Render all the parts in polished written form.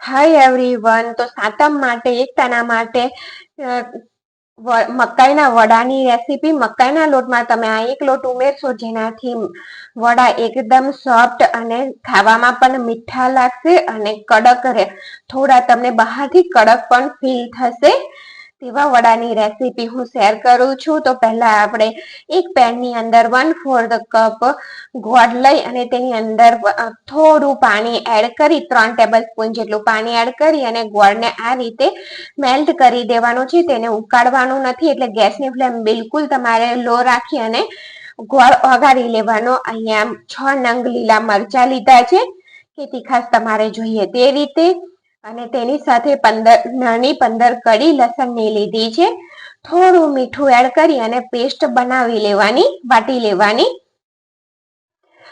Hi everyone, તો સાતમ માટે એકતાના માટે મકાઈના વડાની રેસીપી. મકાઈના લોટમાં તમે આ એક લોટ ઉમેરશો જેનાથી વડા એકદમ સોફ્ટ અને ખાવામાં પણ મીઠા લાગશે અને કડક થોડા તમને બહારથી કડક પણ ફીલ થશે તેવા વડાની રેસીપી હું શેર કરું છું. તો પહેલા આપણે એક પેનની અંદર 1/4 કપ ગોળ લઈ અને તેની અંદર થોડું પાણી એડ કરી 3 ટેબલસ્પૂન જેટલું પાણી એડ કરી અને ગોળને આ રીતે મેલ્ટ કરી દેવાનું છે. તેને ઉકાળવાનું નથી, એટલે ગેસની ફ્લેમ બિલકુલ તમારે લો રાખી અને ગોળ ઓગાળી લેવાનો. અહીંયા 6 નંગ લીલા મરચા લીધા છે કે તીખાશ તમારે જોઈએ તે રીતે, અને તેની સાથે 15 કડી લસણની લીધી છે. થોડું મીઠું એડ કરી અને પેસ્ટ બનાવી લેવાની, વાટી લેવાની.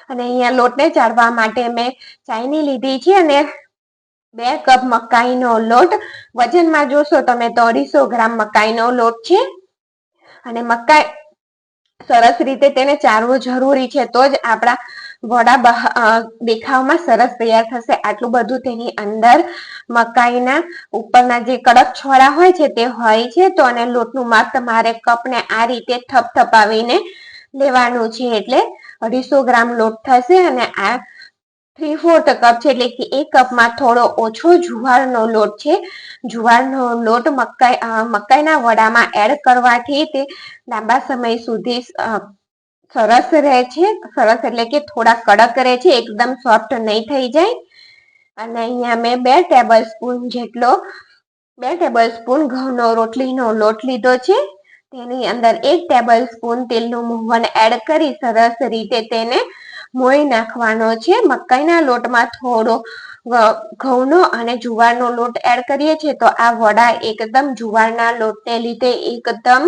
અને અહીંયા લોટને ચાળવા માટે મેં ચાયની લીધી છે અને 2 કપ મકાઈનો લોટ. વજનમાં જોશો તમે તો 250 ગ્રામ મકાઈનો લોટ છે. અને મકાઈ સરસ રીતે તેને ચાળવું જરૂરી છે, તો જ આપણા વડા દેખાવમાં સરસ તૈયાર થશે. આટલું બધું તેની અંદર મકાઈના ઉપરના જે કડક છોડા હોય છે તે હોય છે. તો અને લોટનું માપ તમારે કપને આ રીતે થપથપાવીને લેવાનું છે, એટલે 250 ગ્રામ લોટ થશે. અને આ 3/4 કપ છે, એટલે કે 1 કપમાં થોડો ઓછો જુવારનો લોટ છે. જુવારનો લોટ મકાઈના વડામાં એડ કરવાથી તે લાંબા સમય સુધી સરસ રહે છે. સરસ એટલે કે થોડા કડક રહે છે, એકદમ સોફ્ટ નહીં થઈ જાય. અને અહીંયા મેં 2 ટેબલસ્પૂન ઘઉંનો રોટલીનો લોટ લીધો છે. તેની અંદર 1 ટેબલસ્પૂન તેલનું મોહન એડ કરી સરસ રીતે તેને મોઈ નાખવાનો છે. મકાઈના લોટમાં થોડો ઘઉંનો અને જુવારનો લોટ એડ કરીએ છીએ તો આ વડા એકદમ જુવારના લોટને લીધે એકદમ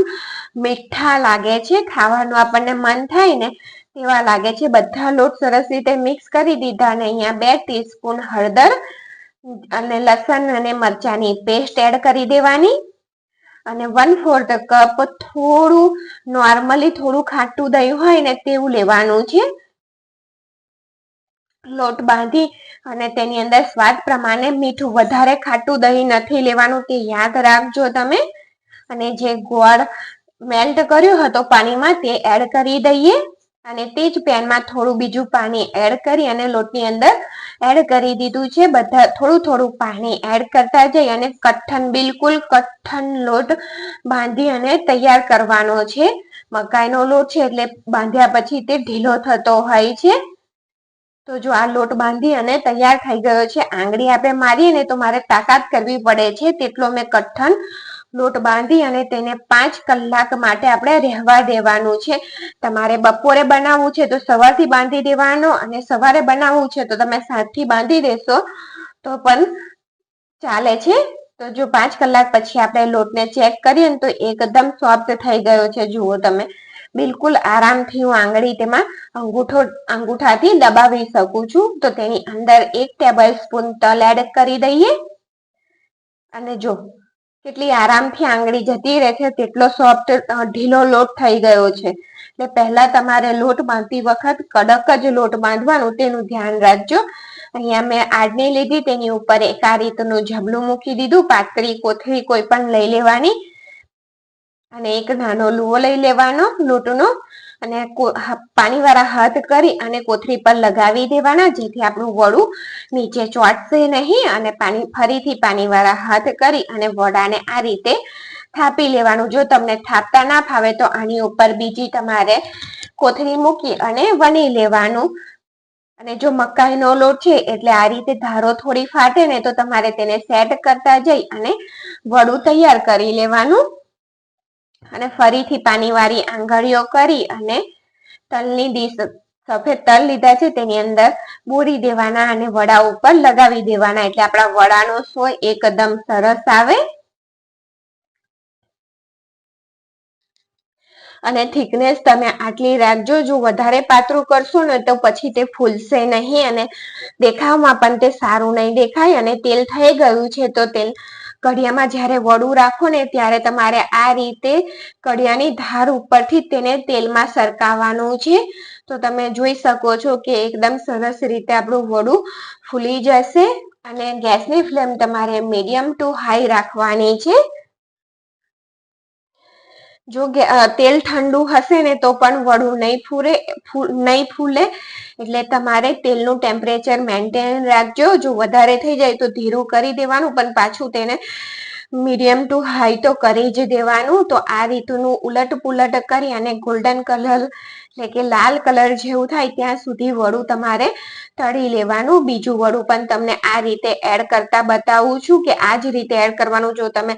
મીઠા લાગે છે, ખાવાનું આપણને મન થાય ને તેવા લાગે છે. બધા લોટ સરસ રીતે મિક્સ કરી દીધા અને અહીંયા 2 ટીસ્પૂન હળદર અને લસણ અને મરચાની પેસ્ટ એડ કરી દેવાની. અને 1/4 કપ નોર્મલી થોડું ખાટું દહીં હોય ને તેવું લેવાનું છે. લોટ બાંધી અને તેની અંદર સ્વાદ પ્રમાણે મીઠું, વધારે ખાટું દહીં નથી લેવાનું, તે યાદ રાખજો તમે. અને જે ગોળ મેલ્ટ કર્યો હતો પાણીમાં તે એડ કરી દઈએ. અને તે જ પેનમાં થોડું બીજું પાણી એડ કરી અને લોટની અંદર એડ કરી દીધું છે. બધા થોડું પાણી એડ કરતા જઈ અને બિલકુલ કઠણ લોટ બાંધી અને તૈયાર કરવાનો છે. મકાઈનો લોટ છે એટલે બાંધ્યા પછી તે ઢીલો થતો હોય છે. તો જો આ લોટ બાંધી અને તૈયાર થઈ ગયો છે. આંગળી આપણે મારીએ ને તો મારે તાકાત કરવી પડે છે, તેટલો મેં કઠણ લોટ બાંધી અને તેને 5 કલાક માટે આપણે રહેવા દેવાનું છે. તમારે બપોરે બનાવવું છે તો સવારથી બાંધી દેવાનો, અને સવારે બનાવવું છે તો તમે સાંજથી બાંધી દેશો તો પણ ચાલે છે. તો જો 5 કલાક પછી આપણે લોટને ચેક કરીએ ને તો એકદમ સોફ્ટ થઈ ગયો છે. જુઓ તમે, બિલકુલ આરામથી હું આંગળી તેમાં અંગૂઠાથી દબાવી શકું છું. તો તેની અંદર 1 ટેબલસ્પૂન તલ એડ કરી દઈએ. અને જો કેટલી આરામથી આંગળી જતી રહે છે, તેટલો સોફ્ટ ઢીલો લોટ થઈ ગયો છે. એટલે પહેલા તમારે લોટ બાંધતી વખત કડક જ લોટ બાંધવાનું, તેનું ધ્યાન રાખજો. અહીંયા મેં આડની લીધી, તેની ઉપર એક આ રીતનું જબલું મૂકી દીધું. પાતળી કોથળી કોઈ પણ લઈ લેવાની અને એક નાનો લુવો લઈ લેવાનો લોટનો, અને પાણીવાળા હાથ કરી અને કોથળી પર લગાવી દેવાના, જેથી આપણું વડું નીચે ચોંટશે નહીં. અને ફરીથી પાણીવાળા હાથ કરી અને વડાને આ રીતે થાપી લેવાનું. જો તમને થાપતા ના ફાવે તો આની ઉપર બીજી તમારે કોથળી મૂકી અને વણી લેવાનું. અને જો મકાઈનો લોટ છે એટલે આ રીતે ધારો થોડી ફાટે ને તો તમારે તેને સેટ કરતા જઈ અને વડું તૈયાર કરી લેવાનું. અને ફરીથી પાણીવાળી આંગળીઓ કરી અને તલની ડીશ, સફેદ તલ લીધા છે તેની અંદર બોળી દેવાના અને વડા ઉપર લગાવી દેવાના, એટલે આપણા વડાનો સોય એકદમ સરસ આવે. અને થિકનેસ તમે આટલી રાખજો. જો વધારે પાતળું કરશો ને તો પછી તે ફૂલશે નહીં અને દેખાવમાં પણ તે સારું નહીં દેખાય. અને તેલ થઈ ગયું છે તો તેલ કઢિયામાં જ્યારે વડું રાખો ને ત્યારે તમારે આ રીતે કઢિયાની ધાર ઉપરથી તેને તેલમાં સરકાવવાનું છે. તો તમે જોઈ શકો છો કે એકદમ સરસ રીતે આપણું વડું ફૂલી જશે અને ગેસની ફ્લેમ તમારે મીડિયમ ટુ હાઈ રાખવાની છે. જો તેલ ઠંડુ હશે ને તો પણ વડું નહીં ફૂલે, એટલે તમારે તેલનું ટેમ્પરેચર મેન્ટેન રાખજો. જો વધારે થઈ જાય તો ધીરું કરી દેવાનું, પણ પાછું તેને મીડિયમ ટુ હાઈ તો કરી જ દેવાનું. તો આ રીતનું ઉલટ પુલટ કરી અને ગોલ્ડન કલર એટલે કે લાલ કલર જેવું થાય ત્યાં સુધી વડું તમારે તળી લેવાનું. બીજું વડું પણ તમને આ રીતે એડ કરતા બતાવું છું કે આ જ રીતે એડ કરવાનું. જો તમે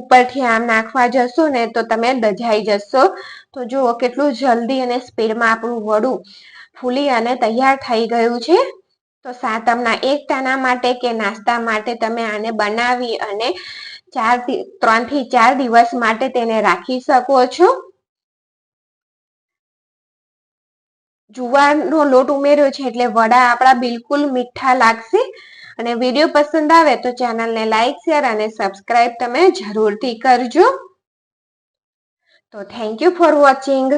ઉપરથી આમ નાખવા જશો ને તો તમે દજાઈ જશો. તો જુઓ કેટલું જલ્દી અને સ્પીડમાં આપણું વડું ફૂલી અને તૈયાર થઈ ગયું છે. તો સાતમના એક ટાણા માટે કે નાસ્તા માટે તમે આને બનાવી અને 3 થી 4 દિવસ માટે તેને રાખી શકો છો. જુવારનો લોટ ઉમેર્યો છે એટલે વડા આપણા બિલકુલ મીઠા લાગશે. અને વિડીયો પસંદ આવે તો ચેનલને લાઈક, શેર અને સબસ્ક્રાઇબ તમે જરૂરથી કરજો. તો થેન્ક યુ ફોર વોચિંગ.